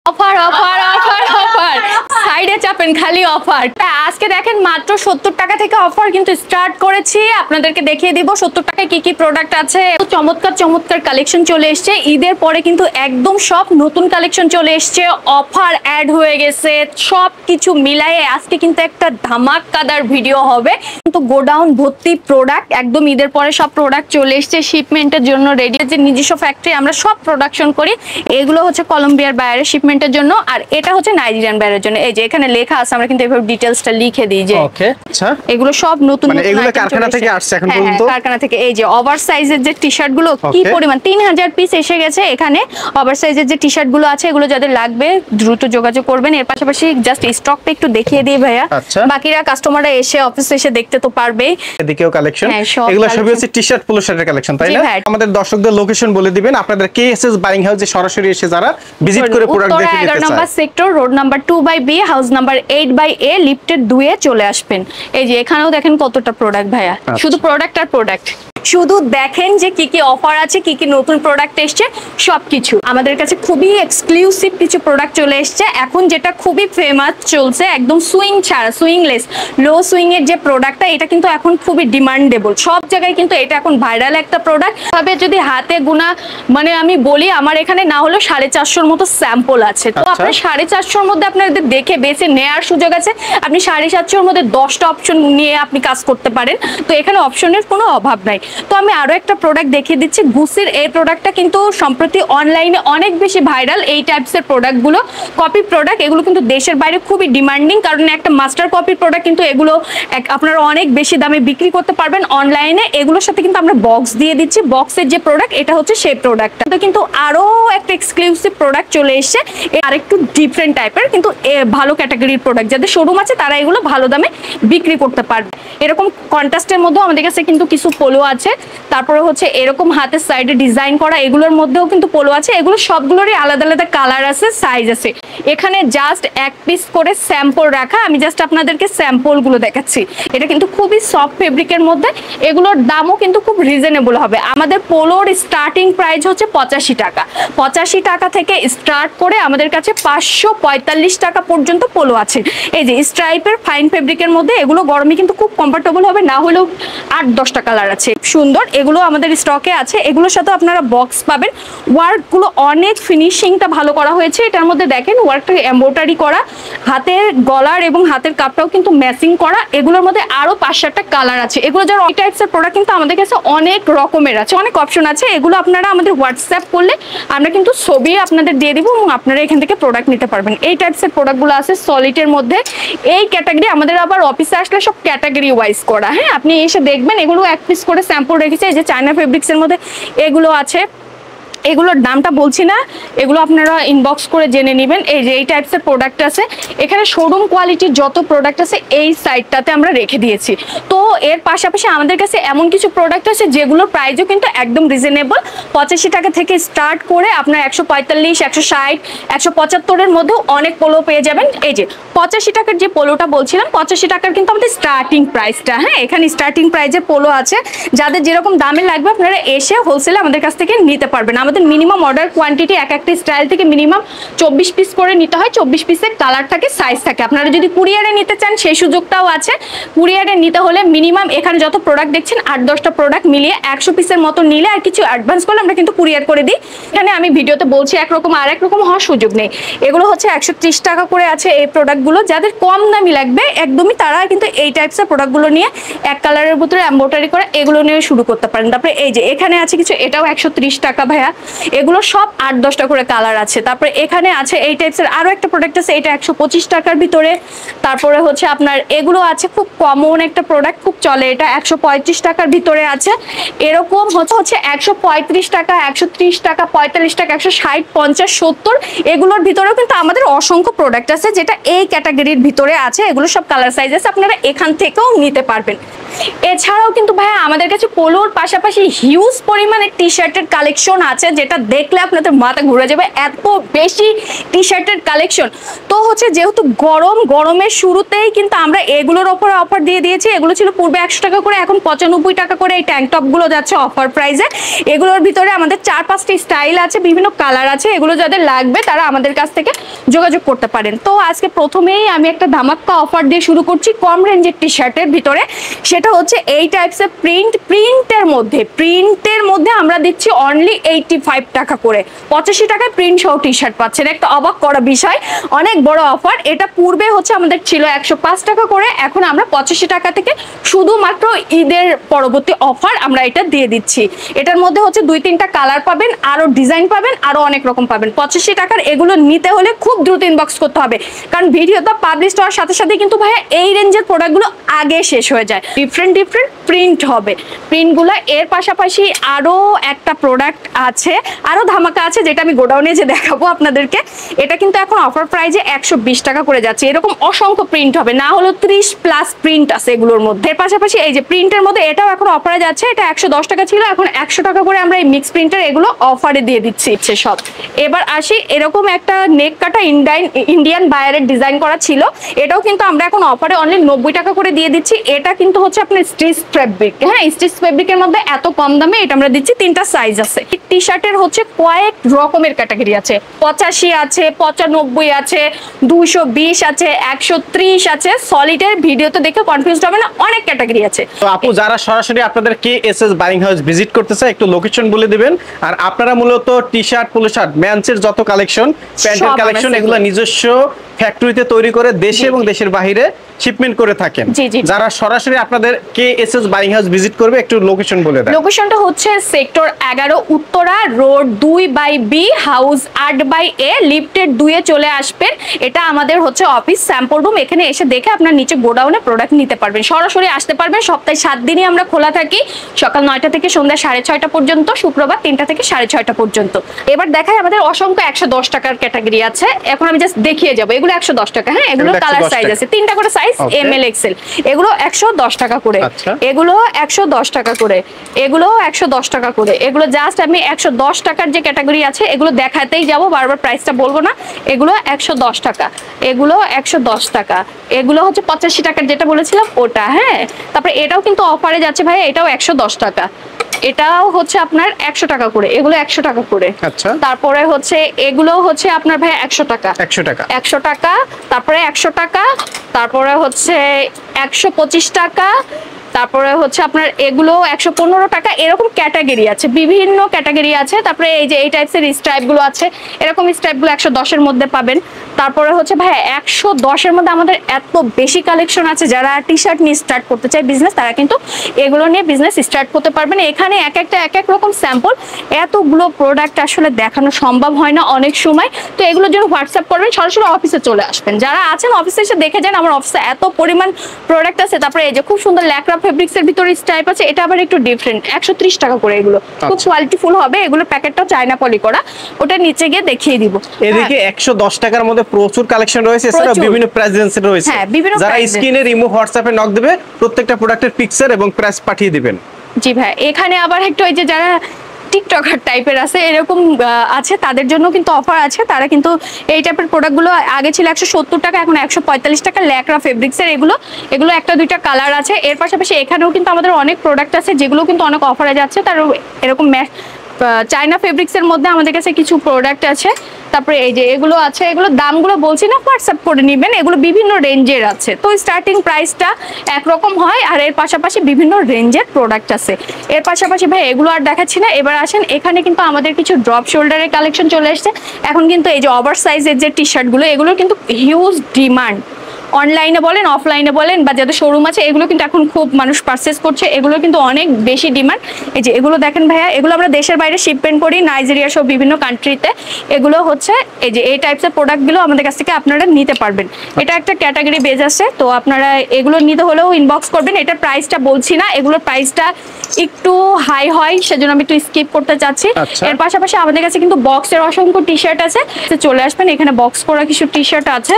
Offer offer offer offer, সাইডে চাপেন খালি offer. আজকে দেখেন মাত্র 70 টাকা থেকে অফার কিন্তু স্টার্ট করেছি। আপনাদেরকে দেখিয়ে দিব 70 টাকায় কি কি প্রোডাক্ট আছে। চমৎকার চমৎকার কালেকশন চলে এসছে। ঈদের পরে কিন্তু একদম সব নতুন কালেকশন চলে এসছে, অফার অ্যাড হয়ে গেছে। সব কিছু মিলায়ে আজকে কিন্তু একটা ধামাকাদার ভিডিও হবে। কিন্তু গোডাউন ভর্তি প্রোডাক্ট, একদম ঈদের পরে সব প্রোডাক্ট চলে এসছে শিপমেন্টের জন্য রেডি। যে নিজস্ব ফ্যাক্টরি আমরা সব প্রোডাকশন করি। এগুলো হচ্ছে কলম্বিয়ার বাইরে শিপমেন্টের জন্য, আর এটা হচ্ছে নাইজেরিয়ান বাইরের জন্য। এই যে এখানে লেখা আছে, আমরা কিন্তু এভাবে ডিটেইলসটা লিখে দিই যে ওকে। আচ্ছা, এগুলো সব নতুন মানে এগুলো কারখানা থেকে আসছে এখন পর্যন্ত? কারখানা থেকে। এই যে ওভার সাইজের যে টি-শার্ট গুলো কি পরিমাণ, 3000 পিস এসে গেছে এখানে। ওভার সাইজের যে টি-শার্ট গুলো আছে এগুলো যাদের লাগবে দ্রুত যোগাযোগ করবেন। এর পাশাপাশি জাস্ট স্টকটা একটু দেখিয়ে দিই ভাইয়া, বাকিরা কাস্টমাররা এসে অফিসে এসে দেখতে তো পারবে। এদিকেও কালেকশন, এগুলো সবই হচ্ছে টি-শার্ট পোলো শার্টের কালেকশন, তাই না? আমাদের দর্শকদের লোকেশন বলে দিবেন, আপনাদের কেএসএস বাইং হাউসে সরাসরি এসে যারা ভিজিট করে প্রোডাক্ট দেখে নিতে চায়। 11 number sector, road number 2/B, house number 8/A, লিফটের 2 এ চলে আসবেন। এই যে এখানেও দেখেন কতটা প্রোডাক্ট ভাইয়া, শুধু প্রোডাক্ট আর প্রোডাক্ট। শুধু দেখেন যে কি কি অফার আছে, কি কি নতুন প্রোডাক্ট এসছে, সবকিছু আমাদের কাছে খুবই এক্সক্লুসিভ কিছু প্রোডাক্ট চলে এসছে। এখন যেটা খুবই ফেমাস চলছে, একদম সুইং ছাড়া, সুইংলেস, লো সুইং এর যে প্রোডাক্টটা, এটা কিন্তু এখন খুবই ডিমান্ডেবল সব জায়গায়, কিন্তু এটা এখন ভাইরাল একটা প্রোডাক্ট। তবে যদি হাতে গোনা মানে আমি বলি, আমার এখানে না হলো 450-র মতো স্যাম্পল আছে। তো আপনার 450-র মধ্যে আপনাদের দেখে বেছে নেওয়ার সুযোগ আছে। আপনি 750-র মধ্যে 10টা অপশন নিয়ে আপনি কাজ করতে পারেন। তো এখানে অপশনের কোনো অভাব নাই। তো আমি আরো একটা প্রোডাক্ট দেখিয়ে দিচ্ছি। গুসির এই প্রোডাক্টটা কিন্তু সম্প্রতি অনলাইনে অনেক বেশি ভাইরাল। এই টাইপসের প্রোডাক্টগুলো কপি প্রোডাক্ট, এগুলো কিন্তু দেশের বাইরে খুবই ডিমান্ডিং, কারণ একটা মাস্টার কপি প্রোডাক্ট কিন্তু এগুলো আপনারা অনেক বেশি দামে বিক্রি করতে পারবেন অনলাইনে। এগুলোর সাথে কিন্তু আমরা বক্স দিয়ে দিচ্ছি। বক্সের যে প্রোডাক্ট, এটা হচ্ছে সেই প্রোডাক্টটা। তো কিন্তু আরো একটা এক্সক্লুসিভ প্রোডাক্ট চলে এসেছে, আর একটু ডিফারেন্ট টাইপের, কিন্তু ভালো ক্যাটাগরির প্রোডাক্ট। যাদের শোরুম আছে তারা এগুলো ভালো দামে বিক্রি করতে পারবে। এরকম কন্ট্রাস্টের মধ্যেও আমাদের কাছে কিন্তু কিছু পোলো আছে। তারপরে হচ্ছে এরকম হাতের সাইডে ডিজাইন করা, এগুলোর মধ্যেও কিন্তু পোলো আছে। এগুলো সবগুলোরই আলাদা আলাদা কালার আছে, সাইজ আছে। এখানে জাস্ট এক পিস করে স্যাম্পল রাখা, আমি জাস্ট আপনাদেরকে স্যাম্পল গুলো দেখাচ্ছি। এটা কিন্তু খুবই সফট ফেব্রিকের মধ্যে, এগুলোর দামও কিন্তু খুব রিজনেবল হবে। আমাদের পোলোর স্টার্টিং প্রাইস হচ্ছে 85 টাকা। 85 টাকা থেকে স্টার্ট করে আমাদের কাছে 545 টাকা পর্যন্ত পোলো আছে। এই যে স্ট্রাইপের ফাইন ফেব্রিকের মধ্যে, এগুলো গরমে কিন্তু খুব কমফোর্টেবল হবে, না হলেও 8-10টা কালার আছে, সুন্দর। এগুলো আমাদের স্টকে আছে। এগুলোর সাথে আপনারা বক্স পাবেন। ওয়ার্কগুলো অনেক ফিনিশিংটা ভালো করা হয়েছে। এটার মধ্যে দেখেন ওয়ার্কটা এমব্রয়ডারি করা, হাতের গলার এবং হাতের কাপটাও কিন্তু ম্যাচিং করা। এগুলোর মধ্যে আরো 5-7টা কালার আছে। এগুলো যারা এই টাইপসের প্রোডাক্ট কিন্তু আমাদের কাছে অনেক রকমের আছে, অনেক অপশন আছে। এগুলো আপনারা আমাদের হোয়াটসঅ্যাপ করলে আমরা কিন্তু ছবি আপনাদের দিয়ে দিব এবং আপনারা এখান থেকে প্রোডাক্ট নিতে পারবেন। এই টাইপসের প্রোডাক্টগুলো আছে সলিডের মধ্যে। এই ক্যাটাগরি আমাদের আবার অফিসে আসলে সব ক্যাটাগরি ওয়াইজ করা। হ্যাঁ, আপনি এসে দেখবেন। এগুলো এক পিস করে স্যাম্পল রেখেছে। এই যে চায়না ফেব্রিক্সের মধ্যে এগুলো আছে। এগুলোর দামটা বলছি না, এগুলো আপনারা ইনবক্স করে জেনে নেবেন। এই যে এই টাইপসের প্রোডাক্ট আছে। এখানে শোরুম কোয়ালিটির যত প্রোডাক্ট আছে এই সাইডটাতে আমরা রেখে দিয়েছি। তো এর পাশাপাশি আমাদের কাছে এমন কিছু প্রোডাক্ট আছে যেগুলোর প্রাইসও কিন্তু একদম রিজনেবল। 85 টাকা থেকে স্টার্ট করে আপনার 145, 160, 175-এর মধ্যেও অনেক পোলো পেয়ে যাবেন। এই যে 85 টাকার যে পোলোটা বলছিলাম, 85 টাকার কিন্তু আমাদের স্টার্টিং প্রাইসটা। হ্যাঁ, এখানে স্টার্টিং প্রাইসের পোলো আছে। যাদের যেরকম দামে লাগবে আপনারা এসে হোলসেলে আমাদের কাছ থেকে নিতে পারবেন। আমাদের মিনিমাম অর্ডার কোয়ান্টিটি এক একটা স্টাইল থেকে মিনিমাম 24 পিস করে নিতে হয়। 24 পিসের কালার থাকে, সাইজ থাকে। আপনারা যদি কুরিয়ারে নিতে চান সেই সুযোগটাও আছে। কুরিয়ারে নিতে হলে মিনিমাম এখানে যত প্রোডাক্ট দেখছেন 8-10টা প্রোডাক্ট মিলিয়ে 100 পিসের মতো নিলে আর কিছু অ্যাডভান্স করলে আমরা কিন্তু কুরিয়ার করে দিই। এখানে আমি ভিডিওতে বলছি একরকম, আর একরকম হওয়ার সুযোগ নেই। এগুলো হচ্ছে 130 টাকা করে আছে এই প্রোডাক্টগুলো। যাদের কম দামি লাগবে একদমই, তারা কিন্তু এই টাইপসের প্রোডাক্টগুলো নিয়ে এক কালারের ভিতরে এমব্রয়ডারি করে এগুলো নিয়ে শুরু করতে পারেন। তারপরে এই যে এখানে আছে কিছু, এটাও 130 টাকা ভাইয়া। এগুলো সব 8-10টা করে কালার আছে। তারপরে এখানে আছে এই টাইপসের আরো একটা প্রোডাক্ট আছে, এটা 125 টাকার ভিতরে। তারপরে হচ্ছে আপনার এগুলো আছে খুব কমন একটা প্রোডাক্ট, খুব চলে, এটা 135 টাকার ভিতরে আছে। এরকম হচ্ছে 135 টাকা, 130 টাকা, 45 টাকা, 160, 50, 70 এগুলোর ভিতরেও কিন্তু আমাদের অসংখ্য প্রোডাক্ট আছে যেটা এই ক্যাটাগরির ভিতরে আছে। এগুলো সব কালার সাইজ আছে, আপনারা এখান থেকেও নিতে পারবেন। এছাড়াও কিন্তু ভাইয়া আমাদের কাছে পোলোর পাশাপাশি হিউজ পরিমাণে টি শার্টের কালেকশন আছে। যেটা দেখলে আপনাদের মাথা ঘুরে যাবে, এত বেশি টি শার্টের কালেকশন। তো হচ্ছে যেহেতু গরমের শুরুতেই কিন্তু আমরা এগুলোর ওপর অফার দিয়ে দিয়েছি। এগুলো ছিল পূর্বে 100 টাকা করে, এখন 95 টাকা করে এই ট্যাঙ্ক টপ গুলো যাচ্ছে অফার প্রাইসে। এগুলোর ভিতরে আমাদের 4-5টি স্টাইল আছে, বিভিন্ন কালার আছে। এগুলো যাদের লাগবে তারা আমাদের কাছ থেকে যোগাযোগ করতে পারেন। তো আজকে প্রথমেই আমি একটা ধামাক্কা অফার দিয়ে শুরু করছি কম রেঞ্জের টি শার্টের ভিতরে। সেটা হচ্ছে এই টাইপসের প্রিন্টের মধ্যে আমরা দিচ্ছি অনলি 85 টাকা করে। 85 টাকায় প্রিন্ট সহ টি শার্ট পাচ্ছেন, একটা অবাক করা বিষয়, অনেক বড় অফার। এটা পূর্বে হচ্ছে আমাদের ছিল 105 টাকা করে, এখন আমরা 85 টাকা থেকে শুধুমাত্র ঈদের পরবর্তী অফার আমরা এটা দিয়ে দিচ্ছি। এটার মধ্যে হচ্ছে 2-3টা কালার পাবেন, আরো ডিজাইন পাবেন, আরো অনেক রকম পাবেন। 85 টাকার এগুলো নিতে হলে খুব দ্রুত ইনবক্স করতে হবে, কারণ ভিডিওটা পাবলিশ হওয়ার সাথে সাথে কিন্তু ভাইয়া এই রেঞ্জের প্রোডাক্টগুলো আগে শেষ হয়ে যায়। ডিফারেন্ট প্রিন্ট হবে, প্রিন্টগুলো। এর পাশাপাশি আরো একটা প্রোডাক্ট আছে, আরো ধামাকা আছে, যেটা আমি গোডাউনে যে দেখাবো আপনাদেরকে। এটা কিন্তু এখন অফার প্রাইজে 120 টাকা করে যাচ্ছে। এরকম অসংখ্য প্রিন্ট হবে, না হলো 30+ প্রিন্ট আছে এগুলোর মধ্যে। এর পাশাপাশি এই যে প্রিন্টের মধ্যে এটাও এখন অফারে যাচ্ছে। এটা 110 টাকা ছিল, এখন 100 টাকা করে আমরা এই মিক্স প্রিন্টার এগুলো অফারে দিয়ে দিচ্ছি সব। এবার আসি, এরকম একটা নেক কাটা ইন্ডিয়ান বায়ারের ডিজাইন করা ছিল, এটাও কিন্তু আমরা এখন অফারে অনলি 90 টাকা করে দিয়ে দিচ্ছি। এটা কিন্তু হচ্ছে আপনার স্টিচ ফেব্রিক, হ্যাঁ স্টিচ ফেব্রিকের মধ্যে এত কম দামে এটা আমরা দিচ্ছি। 3টা সাইজ আছে। টি শার্টের হচ্ছে কয়েক রকমের ক্যাটাগরি আছে, 85 আছে, 95 আছে, 220 আছে, 130 আছে। সলিডের ভিডিওতে দেখে কনফিউজড হবে না, অনেক ক্যাটাগরি আছে। তো আপু যারা সরাসরি আপনাদের কেএসএস বাইং হাউস ভিজিট করতে চায় একটু লোকেশন বলে দিবেন। আর আপনারা মূলত টি শার্ট, পোলো শার্ট, মেন্সের যত কালেকশন, প্যান্টের কালেকশন এগুলো নিজস্ব ফ্যাক্টরিতে তৈরি করে দেশে এবং দেশের বাইরে শিপমেন্ট করে থাকেন। যারা সরাসরি আপনাদের কেএসএস বাইং হাউস ভিজিট করবে একটু লোকেশন বলে দেন। লোকেশনটা হচ্ছে sector 11 Uttara, road 2/B, house 8/A, লিফটের 2-এ চলে আসবেন। এটা আমাদের হচ্ছে অফিস স্যাম্পল রুম। এখানে এসে দেখে আপনার নিচে গোডাউনে প্রোডাক্ট নিতে পারবেন, সরাসরি আসতে পারবেন। সপ্তাহে 7 দিনই আমরা খোলা থাকি, সকাল 9টা থেকে সন্ধ্যা 6:30 পর্যন্ত, শুক্রবার 3টা থেকে 6:30 পর্যন্ত। এবার দেখাই আমাদের অসংখ্য 110 টাকার ক্যাটাগরি আছে। এখন আমি জাস্ট দেখিয়ে যাবো। এগুলো 110 টাকা, হ্যাঁ এগুলো কালার সাইজ আছে, 3টা করে সাইজ, ML XL। এগুলো 110 টাকা করে, এগুলো 110 টাকা করে, এগুলো 110 টাকা করে। এগুলো জাস্ট আমি 110 টাকার যে ক্যাটাগরি আছে এগুলো দেখাতেই যাব, বারবার প্রাইসটা বলবো না। এগুলো 110 টাকা, এগুলো 110 টাকা, এগুলো হচ্ছে 85 টাকার যেটা বলেছিলাম ওটা, হ্যাঁ। তারপরে এটাও কিন্তু অফারে যাচ্ছে ভাই, এটাও 110 টাকা, এটাও হচ্ছে আপনার 100 টাকা করে, এগুলো 100 টাকা করে। আচ্ছা, তারপরে হচ্ছে এগুলো হচ্ছে আপনার ভাই 100 টাকা, 100 টাকা, 100 টাকা, তারপরে 100 টাকা, তারপরে হচ্ছে 125 টাকা, তারপরে হচ্ছে আপনার এগুলো 115 টাকা। এরকম ক্যাটাগরি আছে, বিভিন্ন ক্যাটাগরি আছে। তারপরে এই যে এই টাইপসের স্ট্রাইপ গুলো আছে, এরকম স্ট্রাইপ গুলো 110 এর মধ্যে পাবেন। তারপরে হচ্ছে ভাই 110 এর মধ্যে আমাদের এত বেশি কালেকশন আছে। যারা টি শার্ট নিয়ে স্টার্ট করতে চায় বিজনেস, তারা কিন্তু এগুলো নিয়ে বিজনেস স্টার্ট করতে পারবেন। এখানে এক এক রকম স্যাম্পল, এতগুলো প্রোডাক্ট আসলে দেখানো সম্ভব হয় না অনেক সময়। তো এগুলোর জন্য হোয়াটসঅ্যাপ করবেন, সরাসরি অফিসে চলে আসবেন। যারা আছেন অফিসে এসে দেখে যান, আমার অফিসে এত পরিমাণ প্রোডাক্ট আছে। তারপরে এই যে খুব সুন্দর ল্যাকরা ফেব্রিক্স এর ভিতরে স্টাইপ আছে, এটা আবার একটু ডিফারেন্ট, 130 টাকা করে। এগুলো খুব কোয়ালিটিফুল হবে, এগুলো প্যাকেটটাও চায়না পলি করা। ওটা নিচে গিয়ে দেখিয়ে দিব। এদিকে 110 টাকার মধ্যে প্রচুর কালেকশন রয়েছে, এছাড়া বিভিন্ন প্রাইস রেঞ্জে রয়েছে। যারা স্ক্রিনে ইমো হোয়াটসঅ্যাপে নক দিবে, প্রত্যেকটা প্রোডাক্টের পিকচার এবং প্রাইস পাঠিয়ে দিবেন। জি ভাই, এখানে আবার একটু ওই যে যারা টিকটকার টাইপের আছে এরকম আছে, তাদের জন্য কিন্তু অফার আছে। তারা কিন্তু এই টাইপের প্রোডাক্টগুলো আগে ছিল 170 টাকা, এখন 145 টাকা। ল্যাকরা ফেব্রিক্সের এগুলো 1-2টা কালার আছে। এর পাশাপাশি এখানেও কিন্তু আমাদের অনেক প্রোডাক্ট আছে যেগুলো কিন্তু অনেক অফারে যাচ্ছে। তার এরকম চায়না ফেব্রিক্সের মধ্যে আমাদের কাছে কিছু প্রোডাক্ট আছে। তারপরে এই যে এগুলো আছে, এগুলো দামগুলো বলছি না, হোয়াটসঅ্যাপ করে নেবেন। এগুলো বিভিন্ন রেঞ্জের আছে, তো স্টার্টিং প্রাইসটা একরকম হয়। আর এর পাশাপাশি বিভিন্ন রেঞ্জের প্রোডাক্ট আছে। এর পাশাপাশি ভাই এগুলো আর দেখাচ্ছি না, এবার আসেন এখানে কিন্তু আমাদের কিছু ড্রপ শোল্ডারের কালেকশন চলে এসেছে। এখন কিন্তু এই যে ওভার সাইজের যে টি শার্টগুলো, এগুলোর কিন্তু হিউজ ডিমান্ড। অনলাইনে বলেন, অফলাইনে বলেন, বা যাদের শোরুম আছে, এগুলো কিন্তু এখন খুব মানুষ পারচেস করছে। এগুলো কিন্তু অনেক বেশি ডিমান্ড। এই যে এগুলো দেখেন ভাইয়া, এগুলো আমরা দেশের বাইরে শিপমেন্ট করি, নাইজেরিয়া সহ বিভিন্ন কান্ট্রিতে। এগুলো হচ্ছে এই যে এই টাইপসের প্রোডাক্টগুলো আমাদের কাছ থেকে আপনারা নিতে পারবেন। এটা একটা ক্যাটাগরি বেজ আছে, তো আপনারা এগুলো নিতে হলেও ইনবক্স করবেন। এটার প্রাইসটা বলছি না, এগুলোর প্রাইসটা একটু হাই হয়, সেজন্য আমি একটু স্কিপ করতে চাচ্ছি। এর পাশাপাশি আমাদের কাছে কিন্তু বক্সের অসংখ্য টি শার্ট আছে, চলে আসবেন। এখানে বক্স করা কিছু টি শার্ট আছে,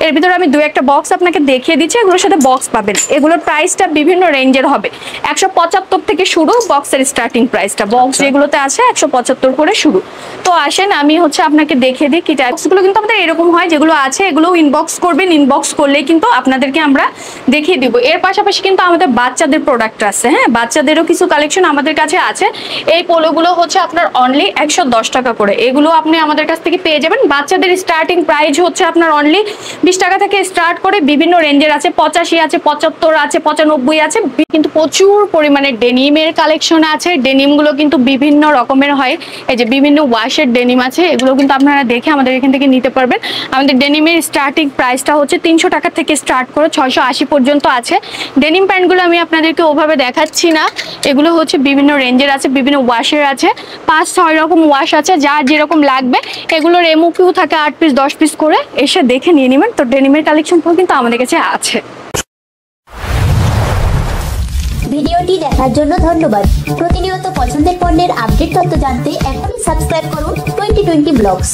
এর ভিতরে আমি 2-একটা বক্স আপনাকে দেখিয়ে দিচ্ছি, এগুলোর সাথে বক্স পাবেন। এগুলোর প্রাইসটা বিভিন্ন রেঞ্জের হবে, 175 থেকে শুরু বক্সের স্টার্টিং প্রাইসটা। বক্স যেগুলোতে আছে 175 করে শুরু। তো আসেন আমি আপনাকে দেখিয়ে দিই কি বক্সগুলো কিন্তু আমাদের এরকম হয়, যেগুলো আছে এগুলো ইনবক্স করবেন, ইনবক্স করলেই কিন্তু আপনাদেরকে আমরা দেখিয়ে দিব। এর পাশাপাশি কিন্তু আমাদের বাচ্চাদের প্রোডাক্ট আছে, হ্যাঁ বাচ্চাদেরও কিছু কালেকশন আমাদের কাছে আছে। এই পোলোগুলো হচ্ছে আপনার অনলি 110 টাকা করে, এগুলো আপনি আমাদের কাছ থেকে পেয়ে যাবেন। বাচ্চাদের স্টার্টিং প্রাইস হচ্ছে আপনার অনলি 20 টাকা থেকে স্টার্ট করে, বিভিন্ন রেঞ্জের আছে, 85 আছে, 75 আছে, 95 আছে। কিন্তু প্রচুর পরিমাণে ডেনিমের কালেকশন আছে। ডেনিমগুলো কিন্তু বিভিন্ন রকমের হয়, এই যে বিভিন্ন ওয়াশের ডেনিম আছে, এগুলো কিন্তু আপনারা দেখে আমাদের এখান থেকে নিতে পারবেন। আমাদের ডেনিমের স্টার্টিং প্রাইসটা হচ্ছে 300 টাকা থেকে স্টার্ট করে 680 পর্যন্ত আছে। ডেনিম প্যান্টগুলো আমি আপনাদেরকে ওভাবে দেখাচ্ছি না, এগুলো হচ্ছে বিভিন্ন রেঞ্জের আছে, বিভিন্ন ওয়াশের আছে, 5-6 রকম ওয়াশ আছে, যার যেরকম লাগবে। এগুলোর এমওকিউ থাকে 8 পিস 10 পিস করে, এসে দেখে নিয়ে নেবেন। তো ডেনিমের কালেকশন কিন্তু আমাদের কাছে আছে। ভিডিওটি দেখার জন্য ধন্যবাদ। প্রতিনিয়ত পছন্দের পণ্যের আপডেট তথ্য জানতে এখনই সাবস্ক্রাইব করুন 2020 ব্লগস।